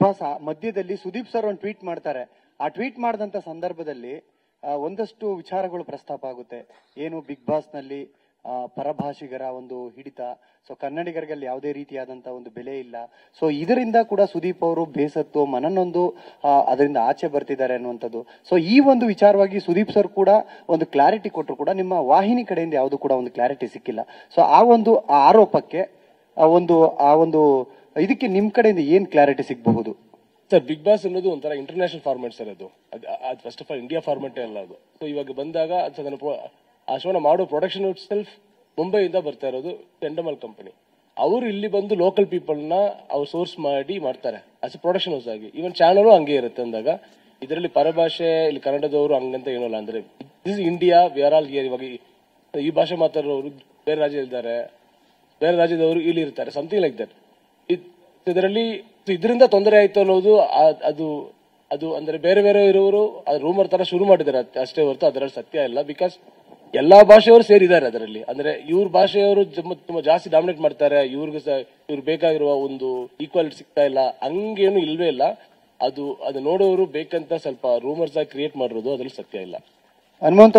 Boss ಮಧ್ಯದಲ್ಲಿ Sudeep sir ಒಂದು tweet ಮಾಡ್ತಾರೆ. ಆ ಟ್ವೀಟ್ ಮಾಡಿದಂತ ಸಂದರ್ಭದಲ್ಲಿ ಒಂದಷ್ಟು ವಿಚಾರಗಳು ಪ್ರಸ್ತಾಪ ಆಗುತ್ತೆ. ಏನು ಬಿಗ್ ಬಾಸ್ ನಲ್ಲಿ ಪರಭಾಷಿಗರ ಒಂದು ಹಿಡಿತ, ಸೊ ಕನ್ನಡಿಗರಿಗೆ ಯಾವುದೇ ರೀತಿಯಾದಂತ ಒಂದು ಬೆಲೆ ಇಲ್ಲ. ಸೊ ಇದರಿಂದ ಕೂಡ ಸುದೀಪ್ ಅವರು ಬೇಸತ್ತು ಮನನೊಂದು ಅದರಿಂದ ಆಚೆ ಬರ್ತಿದ್ದಾರೆ ಅನ್ನುವಂಥದ್ದು. ಸೊ ಈ ಒಂದು ವಿಚಾರವಾಗಿ ಸುದೀಪ್ ಸರ್ ಕೂಡ ಒಂದು ಕ್ಲಾರಿಟಿ ಕೊಟ್ಟರು ಕೂಡ ನಿಮ್ಮ ವಾಹಿನಿ ಕಡೆಯಿಂದ ಯಾವುದು ಕೂಡ ಒಂದು ಕ್ಲಾರಿಟಿ ಸಿಕ್ಕಿಲ್ಲ. ಸೊ ಆ ಒಂದು ಆರೋಪಕ್ಕೆ ಆ ಒಂದು ಇದಕ್ಕೆ ನಿಮ್ ಕಡೆಯಿಂದ ಏನ್ ಕ್ಲಾರಿಟಿ ಸಿಗಬಹುದು ಸರ್? ಬಿಗ್ ಬಾಸ್ ಅನ್ನೋದು ಒಂಥರ ಇಂಟರ್ನ್ಯಾಷನಲ್ ಫಾರ್ಮೆಟ್ ಸರ್. ಅದು first of all India format ಅಲ್ಲ ಅದು. ಸೊ ಇವಾಗ ಬಂದಾಗ ಆ ಶೋನ ಮಾಡೋ ಪ್ರೊಡಕ್ಷನ್ ಇಟ್ ಸೆಲ್ಫ್ ಮುಂಬೈಯಿಂದ ಬರ್ತಾ ಇರೋದು ಟೆಂಡಮಲ್ ಕಂಪನಿ. ಅವರು ಇಲ್ಲಿ ಬಂದು ಲೋಕಲ್ ಪೀಪಲ್ನ ಅವ್ರು ಸೋರ್ಸ್ ಮಾಡಿ ಮಾಡ್ತಾರೆ ಆಸ್ ಎ ಪ್ರೊಡಕ್ಷನ್ ಹೌಸ್ ಆಗಿ. ಈವನ್ ಚಾನಲ್ ಹಂಗೆ ಇರುತ್ತೆ ಅಂದಾಗ ಇದರಲ್ಲಿ ಪರಭಾಷೆ ಇಲ್ಲಿ ಕನ್ನಡದವರು ಹಂಗಂತ ಏನಲ್ಲ. ಅಂದ್ರೆ this India we are all here. ಇವಾಗ ಈ ಭಾಷೆ ಮಾತಾಡೋರು ಬೇರೆ ರಾಜ್ಯ ಇದ್ದಾರೆ, ಬೇರೆ ರಾಜ್ಯದವರು ಇಲ್ಲಿ ಇರ್ತಾರೆ, ಸಮಥಿಂಗ್ ಲೈಕ್ ದಟ್. ಇದರಿಂದ ತೊಂದರೆ ಆಯ್ತು ಅನ್ನೋದು ಅದು ಅಂದ್ರೆ ಬೇರೆ ಬೇರೆ ಇರೋರು ರೂಮರ್ ತರ ಶುರು ಮಾಡಿದ್ದಾರೆ ಅಷ್ಟೇ ಹೊರತು ಅದರಲ್ಲಿ ಸತ್ಯ ಇಲ್ಲ. ಬಿಕಾಸ್ ಎಲ್ಲಾ ಭಾಷೆಯವರು ಸೇರಿದ್ದಾರೆ ಅದರಲ್ಲಿ. ಅಂದ್ರೆ ಇವ್ರ ಭಾಷೆಯವರು ತುಂಬಾ ಜಾಸ್ತಿ ಡಾಮಿನೇಟ್ ಮಾಡ್ತಾರೆ, ಇವ್ರಿಗೆ ಬೇಕಾಗಿರುವ ಒಂದು ಈಕ್ವಾಲಿಟಿ ಸಿಗ್ತಾ ಇಲ್ಲ, ಹಂಗೇನು ಇಲ್ವೇ ಇಲ್ಲ. ಅದು ನೋಡೋರು ಬೇಕಂತ ಸ್ವಲ್ಪ ರೂಮರ್ಸ್ ಆಗಿ ಕ್ರಿಯೇಟ್ ಮಾಡಿರೋದು ಅದ್ರಲ್ಲಿ ಸತ್ಯ ಇಲ್ಲ. ಹನುಮಂತ